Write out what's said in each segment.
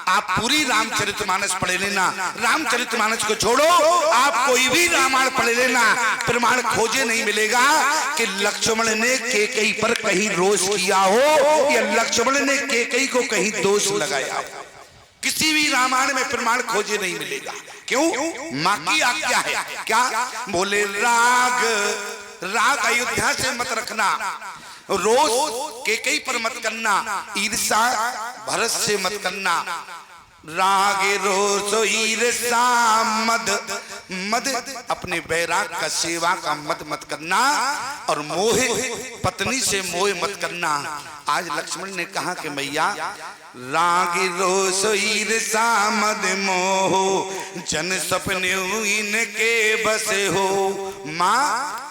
आप पूरी रामचरितमानस पढ़ लेना, रामचरितमानस को छोड़ो आप कोई भी रामायण पढ़ लेना, प्रमाण खोजे नहीं मिलेगा कि लक्ष्मण ने कैकेयी पर कहीं रोष किया हो या लक्ष्मण ने कैकेयी को कहीं दोष लगाया हो। किसी भी रामायण में प्रमाण खोजे नहीं मिलेगा। क्यों? मां की आज्ञा है। क्या बोले? राग राग अयोध्या से मत रखना, रोष कैकेयी पर मत करना, ईर्षा भरत से मत करना। रागे रोष ईर्षा मद मद अपने बैराग का सेवा का मत करना, और मोह पत्नी से मोह मत करना। आज लक्ष्मण ने कहा कि मैया राग रोष ईर्षा मद मोह जन सपने इनके बसे हो। माँ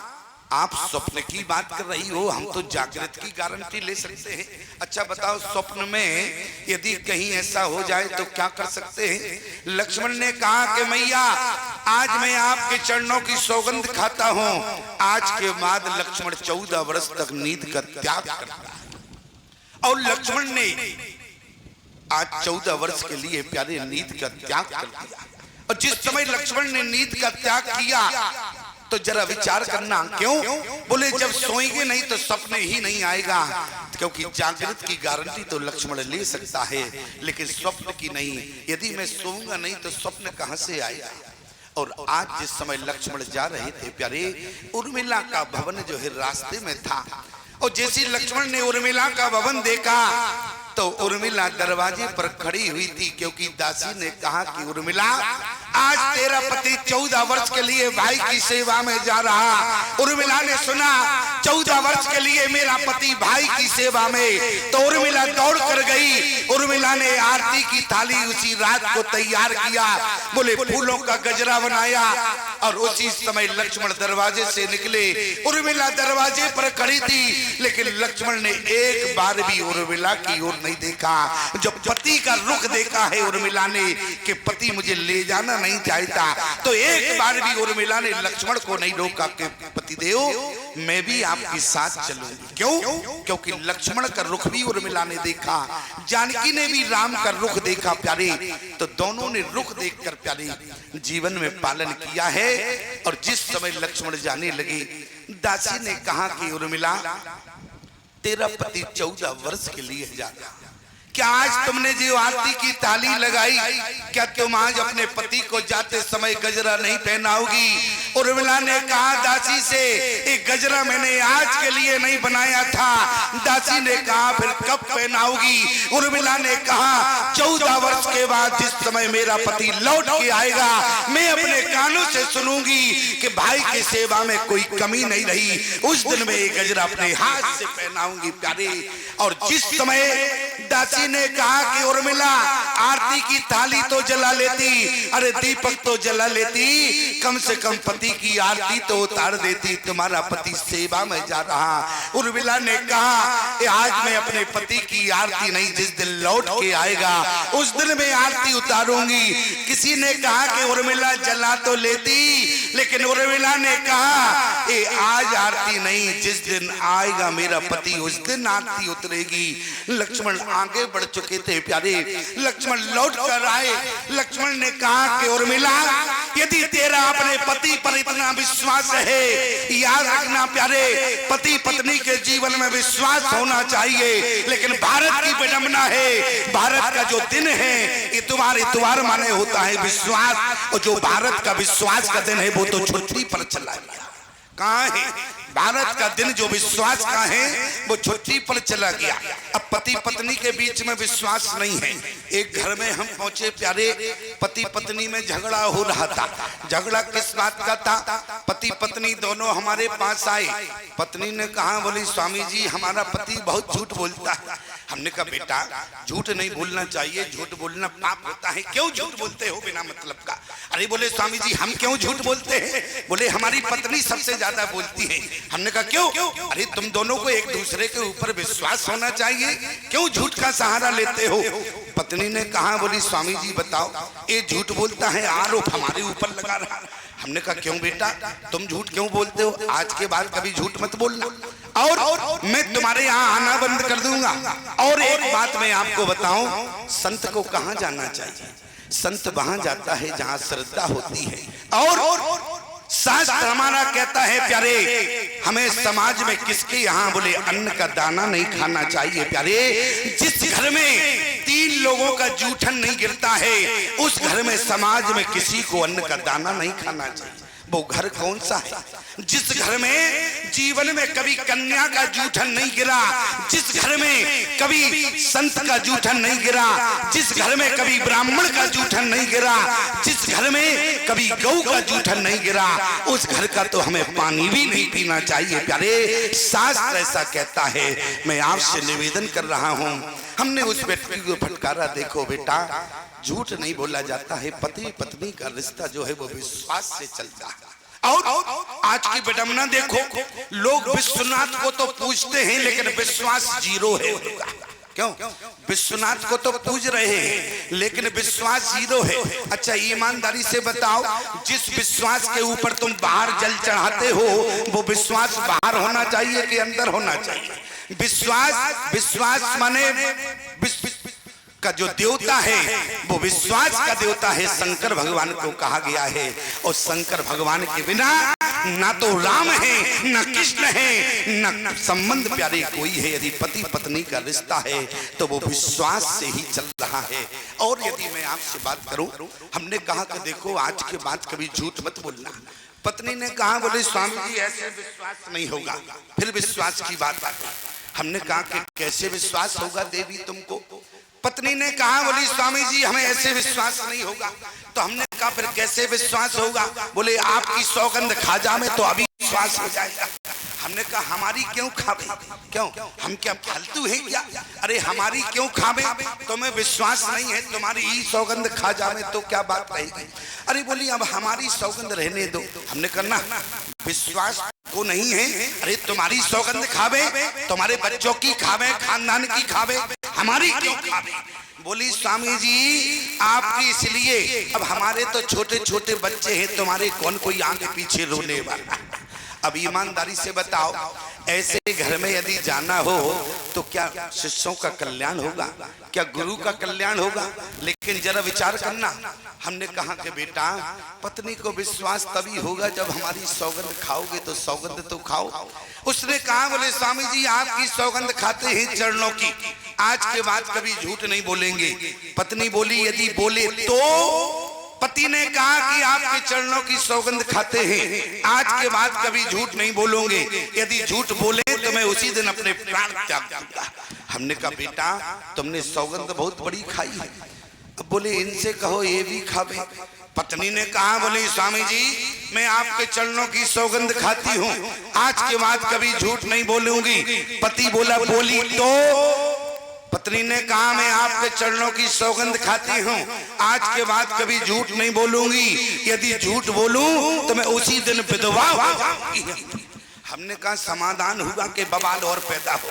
आप स्वप्न की बात कर रही हो, हम तो जागृत की गारंटी ले सकते हैं। अच्छा बताओ, स्वप्न में यदि कहीं ऐसा हो जाए तो क्या कर सकते हैं? लक्ष्मण ने कहा कि मैया आज मैं आपके चरणों की सौगंध खाता हूं। आज के बाद लक्ष्मण 14 वर्ष तक नींद का त्याग करता है। और लक्ष्मण ने आज 14 वर्ष के लिए प्यारे नींद का त्याग कर दिया। और जिस समय लक्ष्मण ने नींद का त्याग किया तो जरा विचार करना, क्यों? बोले जब सोएंगे नहीं तो सपने ही नहीं आएगा, क्योंकि जागृत की गारंटी तो लक्ष्मण ले सकता है लेकिन स्वप्न की नहीं। यदि मैं सोऊंगा नहीं तो स्वप्न कहां से आएगा? और आज जिस समय लक्ष्मण जा रहे थे प्यारे, उर्मिला का भवन जो है रास्ते में था, और जैसे लक्ष्मण ने उर्मिला का भवन देखा तो उर्मिला दरवाजे पर खड़ी हुई थी, क्योंकि दासी ने कहा कि उर्मिला आज तेरा पति 14 वर्ष के लिए भाई की सेवा में जा रहा। उर्मिला ने सुना 14 वर्ष के लिए मेरा पति भाई की सेवा में, तो उर्मिला दौड़ कर गई। उर्मिला ने आरती की थाली उसी रात को तैयार किया, बोले फूलों का गजरा बनाया, और उसी समय लक्ष्मण दरवाजे से निकले। उर्मिला दरवाजे पर खड़ी थी, लेकिन लक्ष्मण ने एक बार भी उर्मिला की ओर नहीं देखा। जब पति का रुख देखा है उर्मिला ने कि पति मुझे ले जाना नहीं चाहता, तो एक बार भी उर्मिला ने लक्ष्मण को नहीं रोका कि पतिदेव मैं भी आपके साथ चलूंगी। क्यों? क्योंकि लक्ष्मण का रुख भी उर्मिला ने देखा, जानकी ने भी राम का रुख देखा प्यारे, तो दोनों ने रुख देखकर प्यारे जीवन में पालन किया है। और जिस समय लक्ष्मण जाने लगे, दासी ने कहा कि उर्मिला तेरा पति 14 वर्ष के लिए जाता, क्या आज तुमने जो आरती की ताली लगाई, क्या तुम आज अपने पति को जाते समय गजरा नहीं पहनाओगी? उर्मिला ने कहा दासी से, एक गजरा मैंने आज के लिए नहीं बनाया था। दासी ने कहा फिर कब पहनाओगी? उर्मिला ने कहा 14 वर्ष के बाद जिस समय मेरा पति लौट के आएगा, मैं अपने कानों से सुनूंगी कि भाई की सेवा में कोई कमी नहीं रही। उस दिन मैं ये गजरा अपने हाथ से पहनाऊंगी प्यारे। और जिस समय दासी ने कहा कि उर्मिला आरती की थाली तो जला लेती, अरे दीपक तो जला लेती, कम से कम पति की आरती तो उतार देती, तुम्हारा पति सेवा में जा रहा। उर्मिला ने कहा आज मैं अपने पति की आरती नहीं, जिस दिन लौट के आएगा उस दिन मैं आरती उतारूंगी। किसी ने कहा कि उर्मिला जला तो लेती, लेकिन उर्मिला ने कहा आज आरती नहीं, जिस दिन आएगा मेरा पति उस दिन आरती उतरेगी। लक्ष्मण आगे बढ़ चुके थे प्यारे, लक्ष्मण लौट कर आए। लक्ष्मण ने कहा कि उर्मिला यदि तेरा अपने पति पर इतना विश्वास है, याद रखना प्यारे, पति पत्नी के जीवन में विश्वास होना चाहिए। लेकिन भारत की विडंबना है, भारत का जो दिन है इतवार, इतवार माने होता है विश्वास, और जो भारत का विश्वास का दिन है वो तो छुट्टी पर चला गया। कहाँ है भारत का दिन जो विश्वास का है वो छुट्टी पर चला गया। अब पति पत्नी के बीच में विश्वास नहीं है। एक घर में हम पहुंचे प्यारे, पति पत्नी में झगड़ा हो रहा था। झगड़ा किस बात का था? पति पत्नी दोनों हमारे पास आए। पत्नी ने कहा, बोली स्वामी जी हमारा पति बहुत झूठ बोलता है। हमने कहा बेटा झूठ नहीं बोलना चाहिए, झूठ बोलना पाप होता है, क्यों झूठ बोलते हो बिना मतलब का? अरे बोले स्वामी जी हम क्यों झूठ बोलते हैं? बोले हमारी पत्नी सबसे ज्यादा बोलती है। हमने कहा क्यों? अरे तुम दोनों को एक दूसरे के ऊपर विश्वास होना चाहिए, क्यों झूठ का सहारा लेते हो? पत्नी ने कहा, बोली स्वामी जी बताओ ये झूठ बोलता है, आरोप हमारे ऊपर लगा रहा। हमने कहा क्यों बेटा तुम झूठ क्यों बोलते हो? आज के बाद कभी झूठ मत बोलना। और मैं तुम्हारे यहाँ आना बंद कर दूंगा। और एक बात मैं आपको बताऊं, संत को कहाँ जाना चाहिए? संत वहां जाता है जहां श्रद्धा होती है। और शास्त्र हमारा कहता है प्यारे, हमें समाज में किसके यहाँ बोले अन्न का दाना नहीं खाना चाहिए प्यारे। जिस घर में 3 लोगों का जूठन नहीं गिरता है, उस घर में समाज में किसी को अन्न का दाना नहीं खाना चाहिए। वो घर कौन सा है? जिस घर में जीवन में कभी कन्या का जूठन नहीं गिरा, जिस घर में कभी संत का जूठन नहीं गिरा, जिस घर में कभी ब्राह्मण का जूठन नहीं गिरा, जिस घर में कभी गौ का जूठन नहीं गिरा, उस घर का तो हमें पानी भी नहीं पीना चाहिए प्यारे। शास्त्र ऐसा कहता है। मैं आपसे निवेदन कर रहा हूं, हमने उस व्यक्ति को फटकारा, देखो बेटा झूठ नहीं बोला जाता है, पति पत्नी का रिश्ता जो है वो विश्वास से चलता है। और आज की विडंबना देखो, लोग विश्वनाथ को तो पूजते हैं लेकिन विश्वास जीरो है उनका। क्यों? विश्वनाथ को तो पूज रहे हैं लेकिन विश्वास जीरो है। अच्छा ईमानदारी से बताओ, जिस विश्वास के ऊपर तुम बाहर जल चढ़ाते हो, वो विश्वास बाहर होना चाहिए कि अंदर होना चाहिए? विश्वास माने का जो देवता है वो विश्वास का देवता है, शंकर भगवान को कहा गया है। और शंकर भगवान के बिना ना तो राम है, ना कृष्ण है, ना संबंध प्यारे कोई है। यदि पति पत्नी का रिश्ता है तो वो विश्वास से ही चल रहा है। और यदि मैं आपसे बात करूं, हमने कहा कि देखो आज के बाद कभी झूठ मत बोलना। पत्नी ने कहा, बोले स्वामी जी ऐसे विश्वास नहीं होगा। फिर विश्वास की बात आती, हमने कहा कि कैसे विश्वास होगा देवी तुमको? पत्नी ने कहा, बोली स्वामी जी हमें ऐसे विश्वास नहीं होगा। तो हमने कहा फिर कैसे विश्वास होगा? बोले आपकी सौगंध खा जाए तो अभी विश्वास हो जाएगा। हमने कहा हमारी क्यों खावे? क्यों, हम क्या फालतू हैं क्या? अरे हमारी क्यों खावे? तुम्हें विश्वास नहीं है, तुम्हारी ही सौगंध खा जाए तो क्या बात कहेगी? अरे बोली अब हमारी सौगंध रहने दो। हमने करना विश्वास को नहीं है, अरे तुम्हारी सौगंध खावे, तुम्हारे बच्चों की खावे, खानदान की खावे, हमारी क्यों खावे? बोली स्वामी जी आपकी इसलिए, अब हमारे तो छोटे छोटे बच्चे हैं, तुम्हारे कौन कोई आगे पीछे रोने वाला? अब ईमानदारी से बताओ, ऐसे घर में यदि जाना हो तो क्या शिष्यों का कल्याण होगा? क्या गुरु का कल्याण होगा? लेकिन जरा विचार करना। हमने कहा कि बेटा पत्नी को विश्वास तभी होगा जब हमारी सौगंध खाओगे, तो सौगंध तो खाओ। उसने कहा, बोले स्वामी जी आपकी सौगंध खाते हैं चरणों की, आज के बाद कभी झूठ नहीं बोलेंगे। पत्नी बोली यदि बोले तो? पति ने कहा कि आपके चरणों की सौगंध खाते हैं, आज के बाद कभी झूठ नहीं बोलोगे। यदि झूठ बोले तो मैं उसी दिन अपने प्राण त्याग दूंगा। हमने कहा बेटा तुमने सौगंध बहुत बड़ी खाई है, अब बोले इनसे कहो ये भी खावे। पत्नी ने कहा, बोले स्वामी जी मैं आपके चरणों की सौगंध खाती हूँ, आज के बाद कभी झूठ नहीं बोलूंगी। पति बोला बोली तो? पत्नी ने कहा मैं आपके चरणों की सौगंध खाती हूँ, आज के बाद कभी झूठ नहीं बोलूंगी। यदि झूठ बोलूं तो मैं उसी दिन विधवा हो जाऊंगी। हमने कहा समाधान हुआ कि बवाल और पैदा हो?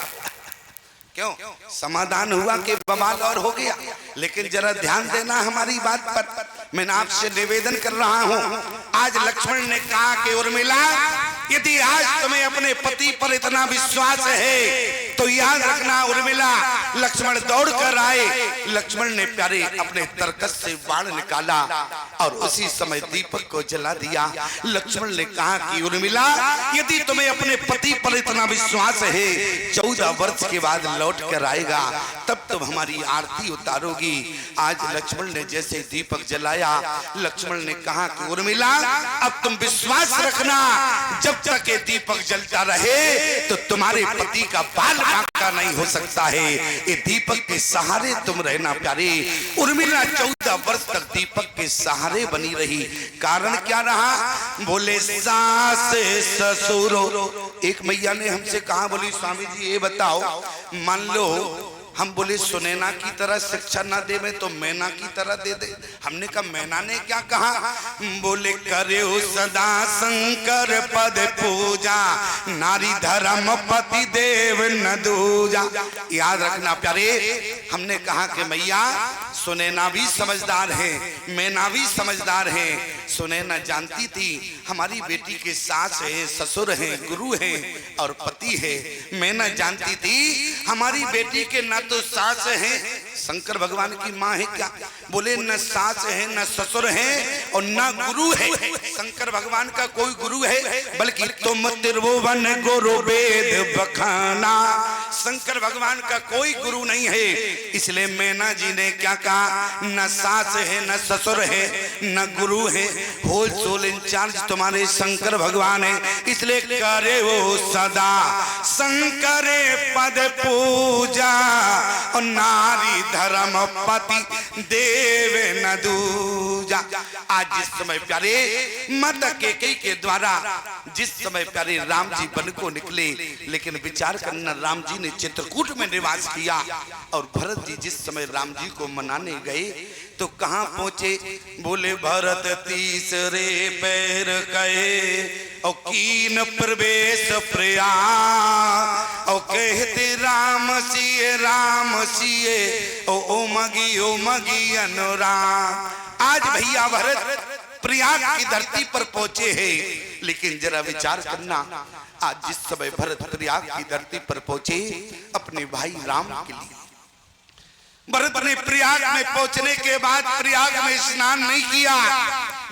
क्यों? समाधान हुआ कि बवाल और हो गया। लेकिन जरा ध्यान देना हमारी बात पर, मैं आपसे निवेदन कर रहा हूँ। आज लक्ष्मण ने कहा कि उर्मिला यदि आज तुम्हें अपने पति पर इतना विश्वास है तो याद रखना उर्मिला। लक्ष्मण दौड़ कर आए, लक्ष्मण ने प्यारे अपने तरकस से बाण निकाला और उसी समय दीपक को जला दिया। लक्ष्मण ने कहा कि उर्मिला यदि तुम्हें अपने पति पर इतना विश्वास है, 14 वर्ष के बाद लौट कर आएगा, तब तुम हमारी आरती उतारोगी। आज लक्ष्मण ने जैसे दीपक जलाया, लक्ष्मण ने कहा कि उर्मिला अब तुम विश्वास रखना, जब तक ये दीपक जलता रहे तो तुम्हारे पति का बाल बांका नहीं हो सकता है। ये दीपक के सहारे तुम रहना प्यारे। उर्मिला 14 वर्ष तक दीपक के सहारे बनी रही। कारण क्या रहा? बोले सास ससुर। एक मैया ने हमसे कहा, बोली स्वामी जी ये बताओ, मान लो हम बोले सुनैना की तरह शिक्षा ना दे में तो मैना की तरह दे दे। हमने कहा मैना ने क्या कहा? बोले करे सदा शंकर पद पूजा, नारी धर्म पति देव न दूजा। याद रखना प्यारे, हमने कहा कि मैया सुनैना भी समझदार है, मैना भी समझदार है। सुनैना जानती थी हमारी बेटी के सास है, ससुर है, गुरु है और पति है। मैना जानती थी हमारी बेटी के न तो सास है, शंकर भगवान की माँ है क्या? बोले न सास है, न ससुर है और न गुरु है। शंकर भगवान का कोई गुरु है? बल्कि तुम त्रिभुवन गुरु वेद बखाना। शंकर भगवान का कोई गुरु नहीं है। इसलिए मैना जी ने क्या कहा? न सास है, न ससुर है, न गुरु है, होलसेल इंचार्ज तुम्हारे शंकर भगवान है। इसलिए करे वो सदा शंकर पद पूजा और नारी धर्म पति देव न दूजा। आज जिस समय प्यारे माता कैकेयी के द्वारा जिस समय प्यारे राम जी वन को निकले, लेकिन विचार करना राम जी ने चित्रकूट में निवास किया और भरत जी जिस समय राम जी को मनाने गए तो कहां पहुंचे? बोले भरत तीसरे पैर कहे और कीन प्रवेश प्रया और कहते राम सिए ओ मगी अनुराग। आज भैया भरत प्रयाग की धरती पर पहुंचे हैं, लेकिन जरा विचार करना आज जिस समय भरत प्रयाग की धरती पर पहुंचे अपने भाई राम के लिए, भरत ने प्रयाग में पहुंचने के बाद प्रयाग में स्नान नहीं किया।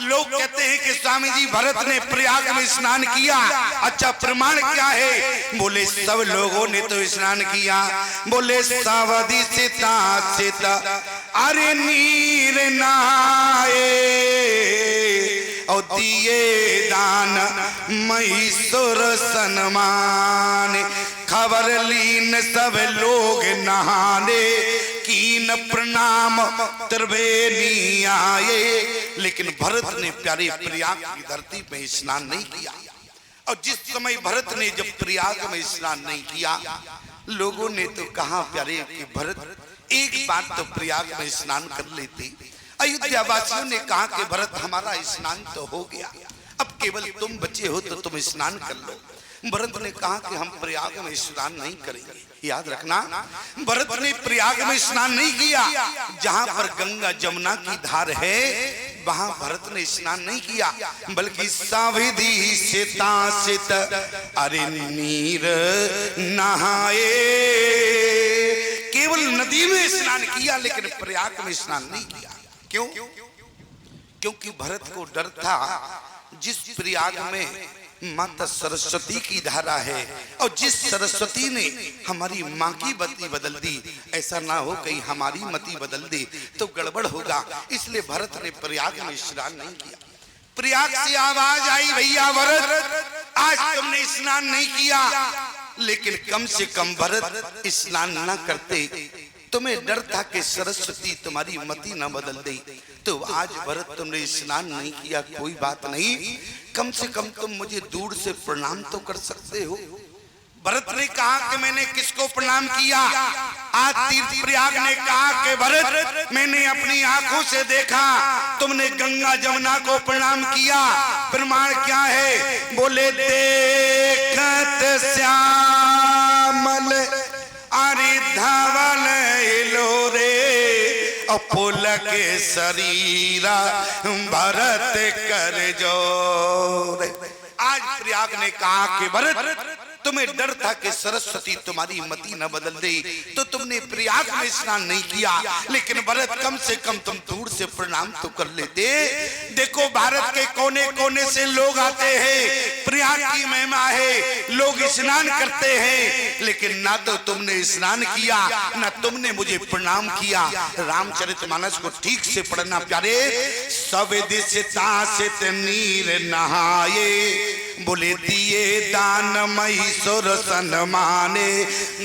लोग कहते हैं कि स्वामी जी भरत ने प्रयाग में स्नान किया, अच्छा प्रमाण क्या है? बोले सब लोगों ने तो स्नान किया। बोले सावधि सीता अरे नीर नहाए और दिए दान महिषुर सन्मान। खबर लीन सब लोग नहाने कीन प्रणाम त्रिवेणी आए, लेकिन भरत ने प्यारे प्रयाग की धरती में स्नान नहीं किया। और जिस समय भरत ने जब प्रयाग में स्नान नहीं किया, लोगों ने तो कहा प्यारे कि भरत एक बार तो प्रयाग में स्नान कर लेते। अयोध्या वासियों ने कहा कि भरत हमारा स्नान तो हो गया, अब केवल तुम बचे हो तो तुम स्नान कर लो। भरत ने कहा कि हम प्रयाग में स्नान नहीं करेंगे। याद रखना, भरत ने प्रयाग में स्नान नहीं किया। जहां पर गंगा जमुना की धार है वहां भरत ने स्नान नहीं किया, बल्कि साविधि सीता अरे नीर नहाए। केवल नदी में स्नान किया, लेकिन प्रयाग में स्नान नहीं किया। क्यों? क्योंकि भरत को डर था जिस प्रयाग में माता सरस्वती की धारा है और जिस सरस्वती ने हमारी माँ की मति बदल दी, ऐसा ना हो कहीं हमारी मति बदल दी तो गड़बड़ होगा। इसलिए भरत ने प्रयाग में स्नान नहीं किया। प्रयाग से आवाज आई, भैया भरत आज तुमने स्नान नहीं किया, लेकिन कम से कम भरत स्नान न करते तुम्हें डर था कि सरस्वती तुम्हारी मति न बदल दे, तो आज भरत तुमने स्नान नहीं किया, कोई बात नहीं, कम से कम तुम मुझे दूर से प्रणाम तो कर सकते हो। भरत ने कहा कि मैंने किसको प्रणाम किया? आज तीर्थ प्रयाग ने कहा कि भरत मैंने अपनी आंखों से देखा तुमने गंगा जमुना को प्रणाम किया, प्रमाण क्या है? बोले देखत श्यामल अरे धवल लो फूल के शरीरा भरत कर जोर। आज प्रयाग ने कहा कि भरत तुम्हें डर था कि सरस्वती तुम्हारी मति न बदल दे तो तुमने प्रयाग में स्नान नहीं किया, लेकिन भरत कम से कम तुम दूर से प्रणाम तो कर लेते। देखो भारत के कोने कोने से लोग आते हैं, प्रयाग की महिमा है, लोग स्नान करते हैं, लेकिन ना तो तुमने स्नान किया ना तुमने मुझे प्रणाम किया। रामचरितमानस को ठीक से पढ़ना प्यारे। सब दिशता से नीर नहाए, बोले दिए दान मई सुर सन्माने,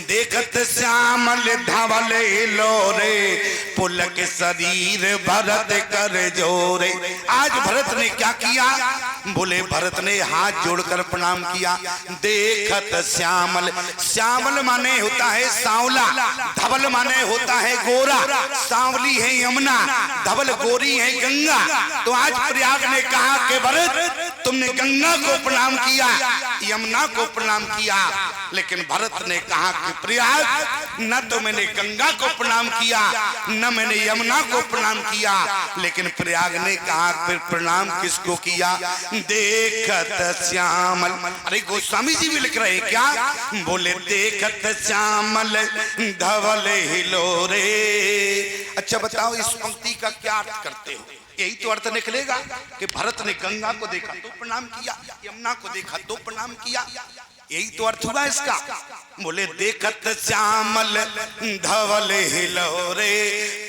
देखत श्यामल धवल लोरे, पुलक शरीर भरत कर जोरे। आज भरत ने क्या किया? बोले भरत ने हाथ जोड़कर प्रणाम किया। देखत श्यामल, श्यामल माने होता है सांवला, धवल माने होता है गोरा। सांवली है यमुना, धवल गोरी है गंगा। तो आज प्रयाग ने कहा कि भरत तुमने गंगा को प्रणाम किया, यमुना को प्रणाम किया, लेकिन भरत ने कहा कि प्रयाग न तो मैंने गंगा को प्रणाम किया, न मैंने यमुना को प्रणाम किया, लेकिन प्रयाग ने कहा फिर प्रणाम किसको किया? देखत श्यामल। अरे गोस्वामी जी भी लिख रहे हैं क्या? बोले देखत श्यामल धवल हिलोरे। अच्छा बताओ इस पंक्ति का क्या अर्थ करते हो? यही तो अर्थ निकलेगा कि भरत ने गंगा को देखा तो प्रणाम किया, यमुना को देखा तो प्रणाम किया। यही तो अर्थ हुआ इसका। बोले देखत श्यामल धवल हिलोरे,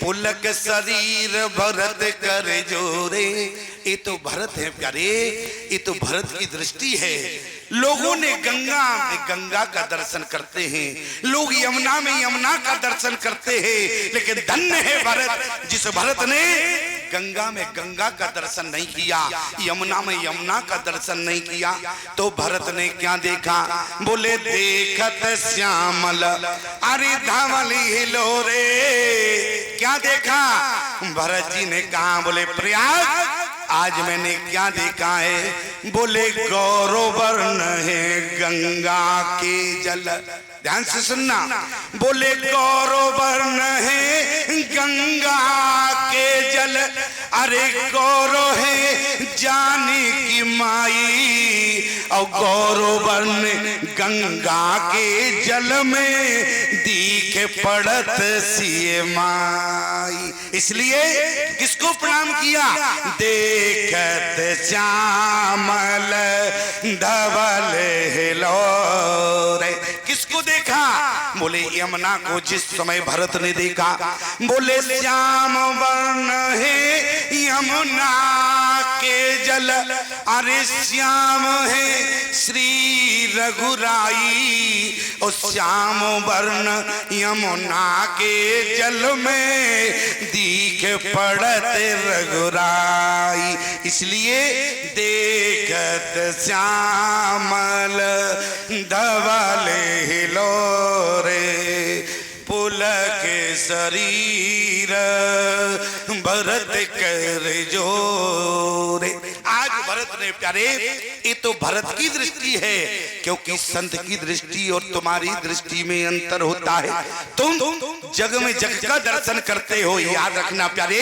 पुलक शरीर भरत कर जोरे। ये तो भरत है प्यारे, ये तो भरत की दृष्टि है। लोगों ने गंगा में गंगा का दर्शन करते हैं, लोग यमुना में यमुना का दर्शन करते हैं, लेकिन धन्य है भरत जिस भरत ने गंगा में गंगा का दर्शन नहीं किया, यमुना में यमुना का दर्शन नहीं किया। तो भरत ने क्या देखा? बोले देखत श्यामल अरे धवल हिलोरे। क्या देखा? भरत जी ने कहा बोले प्रयाग आज मैंने क्या देखा है? बोले गौरव वर्ण है गंगा के जल। ध्यान से सुनना। बोले गौरव वर्ण है गंगा के जल, अरे गौरव है जाने की माई, और गौरव वर्ण गंगा के जल में दिखे पड़त सी माई। इसलिए किसको प्रणाम किया? देखत श्यामल धवल हिलोरे। किसको देखा? बोले यमुना को जिस समय भरत ने देखा। बोले श्याम वर्ण है यमुना के जल, अरे श्याम है श्री रघुराई, और श्याम वर्ण यमुना के जल में दीख पड़त रघुराई। इसलिए देखत श्यामल धवल हिलोरे, पुलक शरीर भरत कर जोरे। आज भरत ने प्यारे, ये तो भरत की दृष्टि है, क्योंकि संत की दृष्टि और तुम्हारी दृष्टि में अंतर होता है। तुम जग में जग का दर्शन करते हो, याद रखना प्यारे,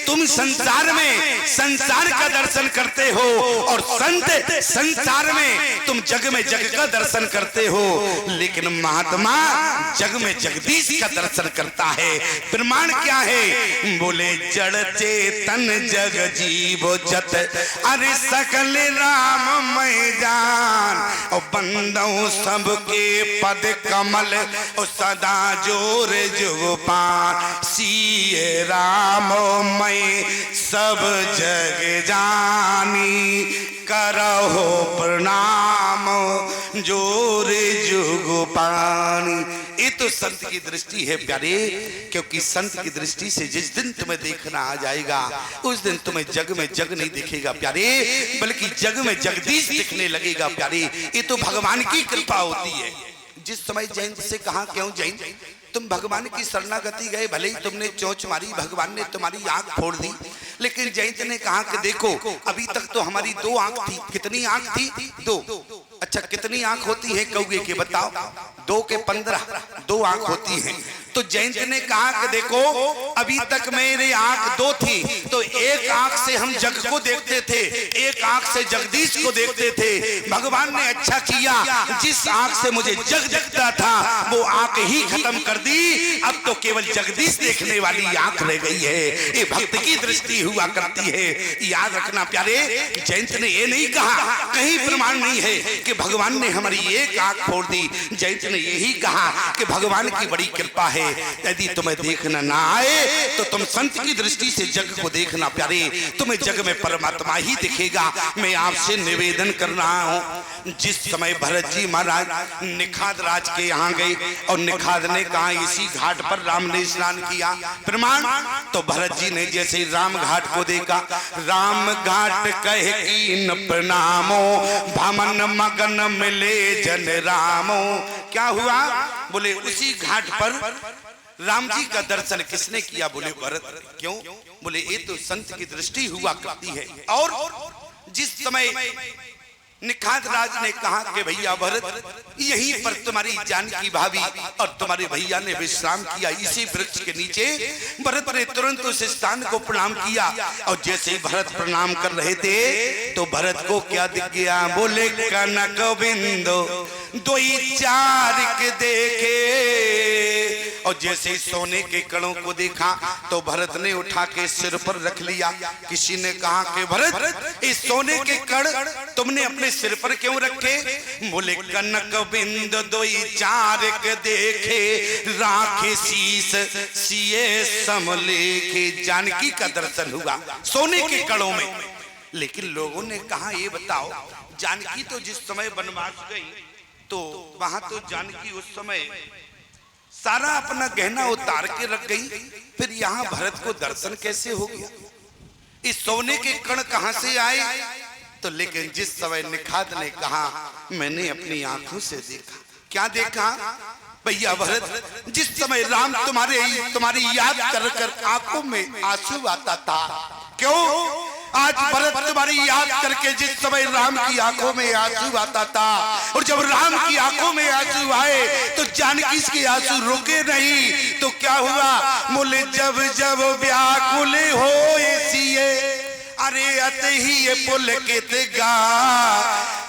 तुम संसार में संसार का दर्शन करते हो, और संत संसार में तुम जग में जग का दर्शन करते हो, लेकिन महात्मा जग में जगदीश का दर्शन करता है। प्रमाण क्या है? बोले जड़ चेतन जग जीव जत, अरे सकल राम मैं जान, और बंदों सबके पद कमल, और सदा जोर जुगपान, सिए राम मैं सब जग जानी, करहो प्रणाम जोर जुगपानी। ये तो संत की दृष्टि है प्यारे, क्योंकि संत की दृष्टि से जिस दिन तुम्हें देखना आ जाएगा, उस दिन तुम्हें जग में जग नहीं दिखेगा प्यारे, बल्कि जग में जगदीश दिखने लगेगा प्यारे। ये तो भगवान की कृपा होती है। जिस समय जैन से कहा क्यों जैन तुम भगवान की शरणागति गए, भले ही तुमने चोंच मारी, भगवान ने तुम्हारी आंख फोड़ दी, लेकिन जैन ने कहा कि देखो अभी तक तो हमारी 2 आंख थी। कितनी आंख थी? 2। अच्छा कितनी आंख होती है कौवे के? बताओ। 2 के 15, 2 आंख होती हैं। तो जैन ने कहा कि देखो अभी तक मेरी आंख 2 थी, तो एक आंख से हम जग को देखते थे, एक आंख से जगदीश को देखते थे। भगवान ने अच्छा किया, जिस आंख से मुझे जग दिखता था वो आंख ही खत्म कर दी, अब तो केवल जगदीश देखने वाली आंख रह गई है। ये भक्त की दृष्टि हुआ करती है। याद रखना प्यारे, जयंत ने ये नहीं कहा, कहीं प्रमाण नहीं है कि भगवान ने हमारी एक आंख फोड़ दी। जयंत ने यही कहा कि भगवान की बड़ी कृपा है, है। यदि तुम्हें देखना ना आए तो तुम संत की दृष्टि से जग को देखना प्यारे, तुम्हें जग में परमात्मा ही दिखेगा। मैं आपसे निवेदन कर रहा हूँ, जिस समय भरत जी महाराज निखाद राज के यहाँ गए और निखाद ने कहा इसी घाट पर राम ने स्नान किया, प्रमाण। तो भरत जी ने जैसे राम घाट को देखा, राम घाट कह कीन प्रणामो, भमन मगन मिले जन रामो। क्या हुआ? बोले उसी घाट पर राम जी का दर्शन किसने किया? बोले भरत। क्यों? बोले ये तो संत की दृष्टि हुआ करती है। और जिस समय निखाद राज ने कहा कि भैया भरत, यहीं पर तुम्हारी जानकी भाभी और तुम्हारे भैया ने विश्राम किया इसी वृक्ष के नीचे। भरत ने तुरंत उस स्थान को प्रणाम किया और जैसे ही भरत प्रणाम कर रहे थे तो भरत को क्या दिख गया? बोले कनक बिंदु दोई चारिक देखे। और जैसे सोने के कणों को देखा तो भरत ने उठा के सिर पर रख लिया। किसी ने कहा कि भरत, इस सोने के कण तुमने अपने सिर पर क्यों रखे? बोले कनक बिंद दोई चारिक देखे, राखे शीस सिए समलेखे। जानकी का दर्शन हुआ सोने के कणों में। लेकिन लोगों ने कहा ये बताओ, जानकी तो जिस समय वनवास गई तो वहां तो जानकी उस समय सारा अपना गहना उतार के रख गई, फिर यहाँ भरत को दर्शन कैसे हो गया? इस सोने के कण कहां से आए? तो लेकिन जिस समय निखाद ने कहा मैंने अपनी आंखों से देखा। क्या देखा? भैया भरत, जिस समय राम तुम्हारी याद कर कर आंखों में आंसू आता था। क्यों? आज भरत तुम्हारी याद करके जिस समय राम की आंखों में आंसू आता था, और जब राम की आंखों में आंसू आए तो जानकी के आंसू रुके नहीं। तो क्या हुआ? बोले जब जब व्याकुल हो सिए, अरे अते ही ये पुलकित गा,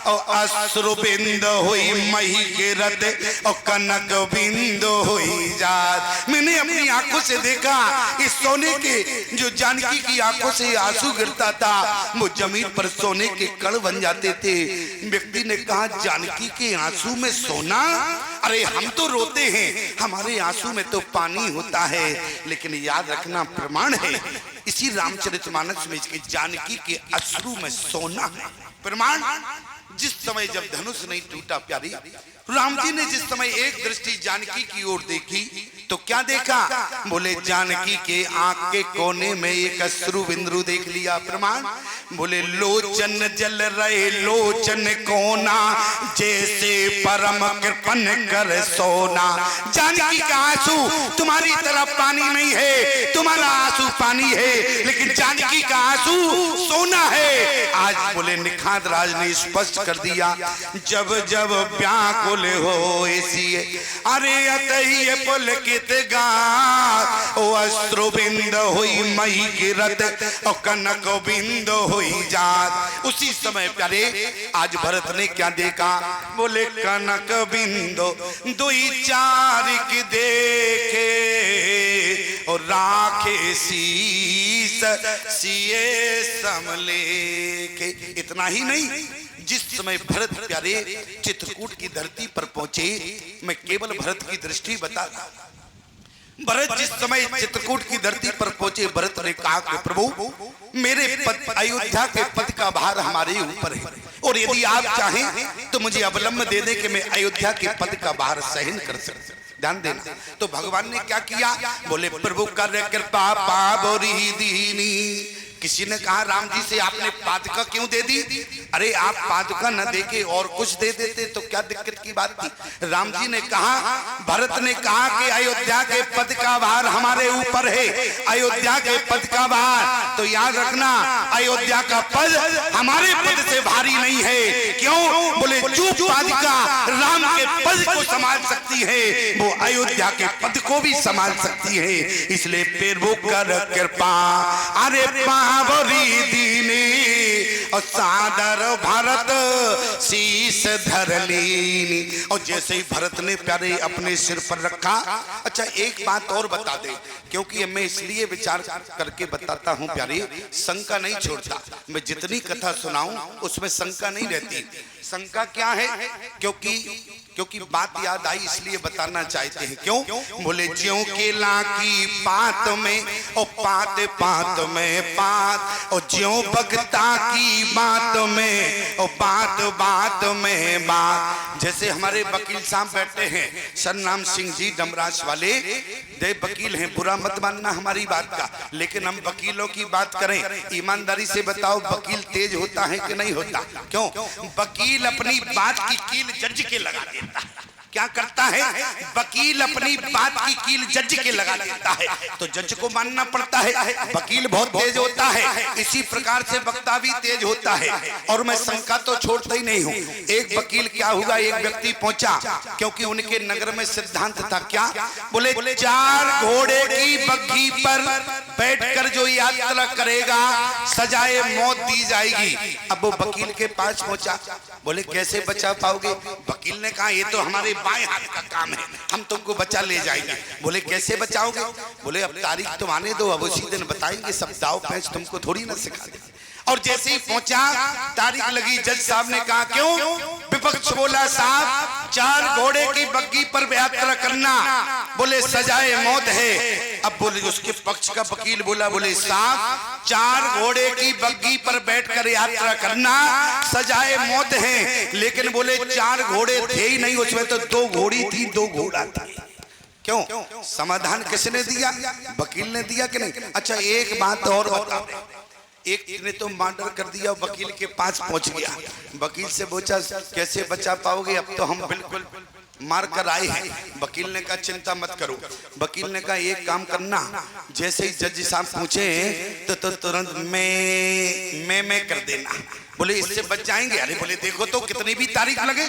और अश्रु बिंद हुई मही गिरत, और कनक बिंद हुई जात। मैंने अपनी आंखों से देखा इस सोने के, जो जानकी की आंखों से आंसू गिरता था वो जमीन पर सोने के कण बन जाते थे। व्यक्ति ने कहा जानकी के आंसू में सोना? अरे हम तो रोते हैं, हमारे आंसू में तो पानी होता है। लेकिन याद रखना प्रमाण है इसी रामचरितमानस में इसके जानकी के अश्रु में सोना है। प्रमाण जिस समय जब धनुष नहीं टूटा प्यारी, राम जी ने जिस समय एक दृष्टि जानकी की ओर देखी तो क्या देखा? बोले जानकी के आंख के कोने में एक अश्रु बिंदु देख लिया। प्रमाण बोले लोचन जल रहे लोचन कोना, जैसे परम कृपन कर सोना। जानकी का आंसू तुम्हारी तरफ पानी नहीं है, तुम्हारा आंसू पानी है, लेकिन जानकी का आंसू सोना है। आज बोले निखाद राज ने स्पष्ट कर दिया, जब जब व्याकुल हो सिए, अरे अतई पुलकित गा, ओ अश्रु बिंद हुई मई गिरत, और कनक बिंद हुई जात। उसी समय प्यारे आज भरत ने क्या देखा? बोले कनक बिंदु दुई चारिक देखे, और राखे शीस सिए समलेखे। इतना ही नहीं, जिस समय भरत प्यारे चित्रकूट की धरती पर पहुंचे, मैं केवल भरत की दृष्टि बता, भरत जिस समय चित्रकूट की धरती पर पहुंचे, भरत ने कहा कि प्रभु मेरे पद अयोध्या के पद का भार हमारे ऊपर है, और यदि आप चाहें तो मुझे अवलंब दे दे कि मैं अयोध्या के पद का भार सहन कर सकूं। ध्यान देना। तो भगवान ने क्या किया? बोले प्रभु कर कृपा पावरी दीनी। किसी ने कहा राम जी से आपने पादुका क्यों दे दी? अरे आप पादुका न देके और कुछ दे देते तो क्या दिक्कत की बात थी? राम जी ने कहा, भरत ने कहा कि अयोध्या के पद का भार हमारे ऊपर है, अयोध्या के पद का भार। तो याद रखना, अयोध्या का पद हमारे पद से भारी नहीं है। क्यों? बोले जो पादुका राम के पद को संभाल सकती है वो अयोध्या के पद को भी संभाल सकती है। इसलिए प्रभु कर कृपा, अरे पावरी दीनी, और सादर भरत शीश धर लीनी। और जैसे ही भरत ने प्यारे अपने सिर पर रखा। अच्छा एक बात और बता दे, क्योंकि मैं इसलिए विचार करके बताता हूं प्यारे, शंका नहीं छोड़ता। मैं जितनी कथा सुनाऊं उसमें शंका नहीं रहती। शंका क्या है? क्योंकि बात याद आई इसलिए बताना चाहते हैं। क्यों? बोले ज्यों केला की पात में और पात पात में पात, और ज्यों भगता की बात में और बात बात में बात। जैसे हमारे वकील साहब बैठे हैं सरनाम सिंह जी डमरास वाले, दे वकील हैं, बुरा मत मानना हमारी बात का, लेकिन हम वकीलों की बात करें, ईमानदारी से बताओ वकील तेज होता है कि नहीं होता? क्यों? वकील अपनी बात की कील जज के लगा देता है। क्या करता है? वकील अपनी बात की कील जज के लगा देता है, तो जज को मानना पड़ता है। वकील बहुत तेज होता है, इसी प्रकार से वक्ता भी तेज होता है। और मैं शंका तो छोड़ता ही नहीं हूँ। एक वकील क्या हुआ, एक व्यक्ति पहुंचा, क्योंकि उनके नगर में सिद्धांत था क्या? बोले 4 घोड़े की बग्घी पर बैठकर जो यात्रा करेगा सजाए मौत दी जाएगी। अब वो वकील के पास पहुंचा, बोले कैसे बचा पाओगे? वकील ने कहा ये तो हमारे बाएं हाथ का काम है, हम तुमको बचा ले जाएंगे। बोले कैसे बचाओगे? बोले अब तारीख तुम आने दो, अब उसी दिन बताएंगे, सब दाव पैंच तुमको थोड़ी ना सिखा देंगे। और जैसे ही पहुंचा तारीख लगी, जज साहब ने कहा क्यों? विपक्ष बोला साहब 4 घोड़े की बग्घी पर यात्रा करना बोले सजाए मौत है। अब बोले उसके पक्ष का वकील बोला, बोले साहब 4 घोड़े की बग्घी पर बैठकर यात्रा करना सजाए मौत है, लेकिन बोले 4 घोड़े थे ही नहीं, उसमें तो 2 घोड़ी थी, 2 घोड़ा था। क्यों? समाधान किसने दिया? वकील ने दिया कि नहीं? अच्छा एक बात और बताओ, एक ने तो मर्डर कर दिया, वकील के पास पहुंच गया, वकील से पूछा कैसे बचा पाओगे? अब तो हम बिल्कुल मार कर आए हैं। वकील ने कहा चिंता मत करो। वकील ने कहा एक काम करना, जैसे ही जज साहब पूछे तो तुरंत मैं कर देना। बोले इससे बच जाएंगे? अरे बोले देखो तो कितनी भी तारीख लगे।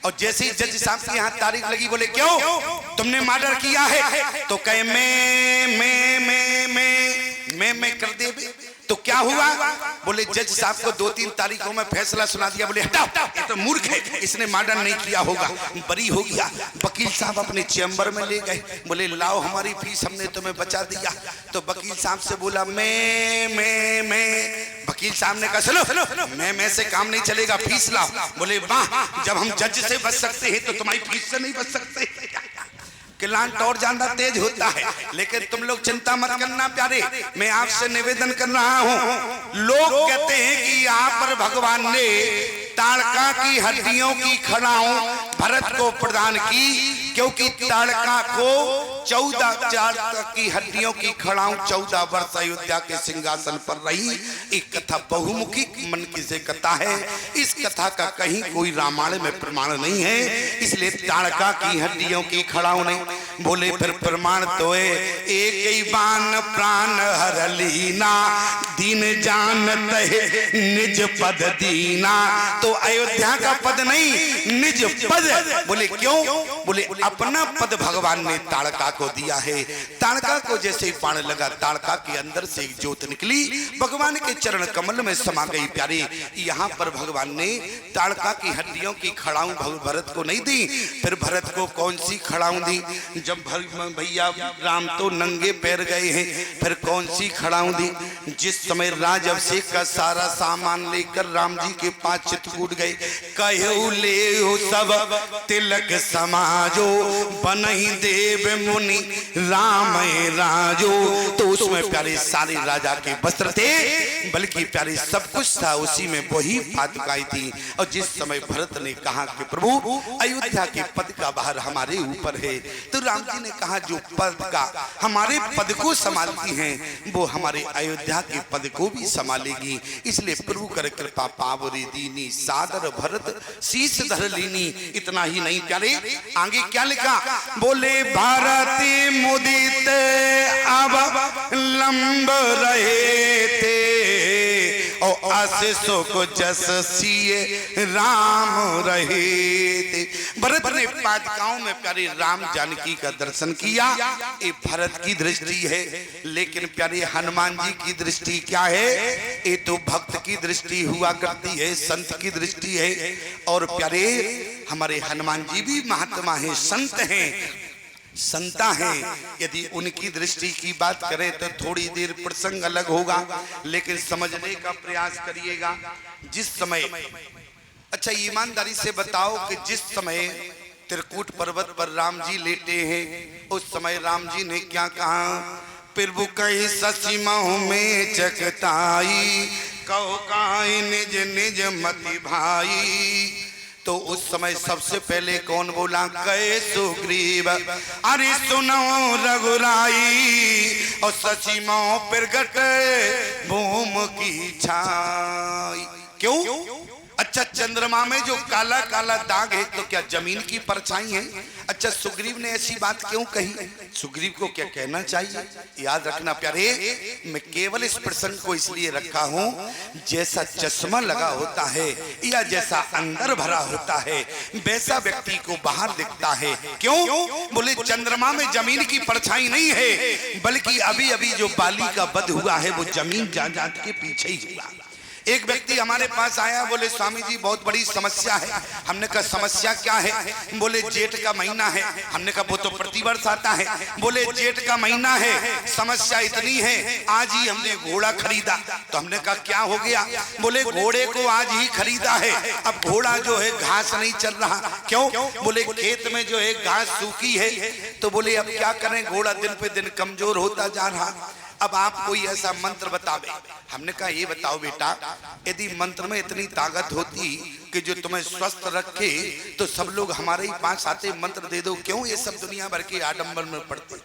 और जैसे ही जज साहब के यहाँ तारीख लगी, बोले क्यों तुमने मर्डर किया है? तो कहे मैं कर दे। तो क्या हुआ? बोले जज साहब को 2-3 तारीखों में फैसला सुना दिया। बोले हटाओ, ये तो मूर्ख है, इसने मर्डर नहीं किया होगा, बरी हो गया। वकील साहब अपने चैम्बर में ले गए, बोले लाओ हमारी फीस, हमने तुम्हें बचा दिया। तो वकील साहब से बोला मैं। वकील साहब ने कहा सुनो मैं से काम नहीं चलेगा, फीस लाओ। बोले वाह, जब हम जज से बच सकते हैं तो तुम्हारी फीस से नहीं बच सकते। किलांट और ज्यादा तेज होता है, लेकिन तुम लोग चिंता मत करना प्यारे, मैं आपसे निवेदन कर रहा हूं। लोग कहते हैं कि यहाँ पर भगवान ने ताड़का की हड्डियों की खड़ाओं भरत को प्रदान की, क्योंकि ताड़का को 14 की हड्डियों की खड़ाओं 14 वर्ष अयोध्या के सिंहासन पर रही। एक कथा बहुमुखी मन की से कथा है, इस कथा का कहीं कोई रामायण में प्रमाण नहीं है, इसलिए ताड़का की हड्डियों की खड़ाओं नहीं। बोले फिर प्रमाण तो है, एक ही बाण प्राण हर लीना, दीन जानत है निज पद दीना। तो अयोध्या का पद नहीं, निज पद। बोले क्यों? बोले अपना पद भगवान ने ताड़का को दिया है। ताड़का को जैसे ही बाण लगा, ताड़का के अंदर से एक ज्योत निकली, भगवान के चरण कमल में समा गई। प्यारे यहाँ पर भगवान ने ताड़का की हड्डियों की खड़ाऊं भरत को नहीं दी, फिर भरत को कौन सी खड़ाऊं दी? जब भैया राम तो नंगे पैर गए हैं, फिर कौन सी खड़ाऊं दी? जिस समय राज अभिषेक का सारा सामान लेकर राम जी के पास चित्रकूट गए, कहू ले सब तिलक समाजो, बनहि देव मुनि राम राजो। तो उसमें प्यारे सारे राजा के वस्त्र थे, बल्कि प्यारे सब कुछ था, उसी में वही पादुकाएं थी। और जिस समय भरत ने कहा कि प्रभु अयोध्या के पद का भार हमारे ऊपर है, तो राम जी ने कहा जो पद का हमारे पद को संभालती हैं वो हमारे अयोध्या के पद को भी संभालेगी। इसलिए प्रभु कर कृपा पावरी दीनी, सादर भरत शीश धर लीनी। इतना ही नहीं प्यारे, आगे क्या लिखा? बोले भारती मुदित अब लंब रहे थे, और आशीषों को जस सिए राम रहे थे। भरत ने पादुकाओं में प्यारे राम जानकी का दर्शन किया। ये भरत की दृष्टि है, लेकिन प्यारे हनुमान जी की दृष्टि क्या है? ये तो भक्त की दृष्टि हुआ करती है, संत की दृष्टि है। और प्यारे हमारे हनुमान जी भी महात्मा हैं, संत हैं, संता हैं। यदि उनकी दृष्टि की बात करें तो थोड़ी देर प्रसंग अलग होगा, लेकिन समझने का प्रयास करिएगा। जिस समय, अच्छा ईमानदारी से बताओ कि जिस समय त्रिकूट पर्वत पर राम जी लेटे हैं, उस समय राम जी ने क्या कहा? प्रभु कही शशि महु में चकताई, कहो काई निज निज मति भाई। तो उस समय सबसे पहले कौन बोला? कहे सुग्रीव, अरे सुनो रघुराई, और शशि महु प्रगट भूम की छाई। क्यों? अच्छा, चंद्रमा में जो काला काला दाग है तो क्या जमीन की परछाई है? अच्छा, सुग्रीव ने ऐसी बात क्यों कही? सुग्रीव को क्या कहना चाहिए? याद रखना प्यारे, मैं केवल इस प्रसंग को इसलिए रखा हूं, जैसा चश्मा लगा होता है या जैसा अंदर भरा होता है वैसा व्यक्ति को बाहर दिखता है। क्यों? बोले चंद्रमा में जमीन की परछाई नहीं है, बल्कि अभी अभी जो बाली का वध हुआ है वो जमीन जात के पीछे ही हुआ। एक व्यक्ति हमारे पास आया, बोले स्वामी जी बहुत बड़ी समस्या है। हमने कहा समस्या क्या है? बोले जेठ का महीना है। हमने कहा वो तो प्रतिवर्ष आता है। बोले जेठ का महीना है, समस्या इतनी है, आज ही हमने घोड़ा खरीदा। तो हमने कहा क्या हो गया? बोले घोड़े को आज ही खरीदा है, अब घोड़ा जो है घास नहीं चल रहा। क्यों? बोले खेत में जो है घास सूखी है। तो बोले अब क्या करें, घोड़ा दिन पे दिन कमजोर होता जा रहा, अब आप कोई ऐसा मंत्र बतावे। हमने कहा ये बताओ बेटा, यदि मंत्र में इतनी ताकत होती कि जो तुम्हें स्वस्थ रखे तो सब लोग हमारे ही पास आते, मंत्र दे दो, क्यों ये सब दुनिया भर के आडंबर में पड़ते?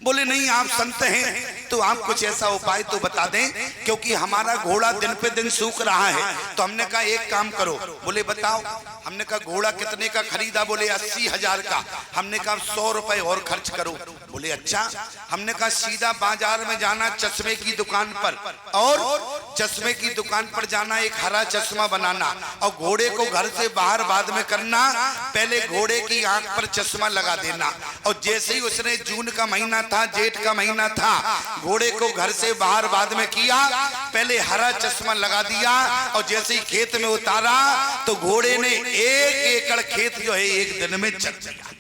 बोले नहीं, आप संत हैं तो आप कुछ ऐसा उपाय तो बता दें, क्योंकि हमारा घोड़ा दिन पे दिन सूख रहा है। तो हमने कहा एक काम करो। बोले बताओ। हमने कहा घोड़ा कितने का खरीदा? बोले 80,000 का। हमने कहा 100 रुपए और खर्च करो। बोले अच्छा। हमने कहा सीधा बाजार में जाना, चश्मे की दुकान पर, और चश्मे की दुकान पर जाना, एक हरा चश्मा बनाना और घोड़े को घर से बाहर बाद में करना। पहले घोड़े की आंख पर चश्मा लगा देना, और जैसे ही उसने जून का महीना था, जेठ का महीना था, घोड़े को घर से बाहर बाद में किया, पहले हरा चश्मा लगा दिया, और जैसे ही खेत में उतारा तो घोड़े ने 1 एकड़ खेत जो है एक दिन में चल दिया।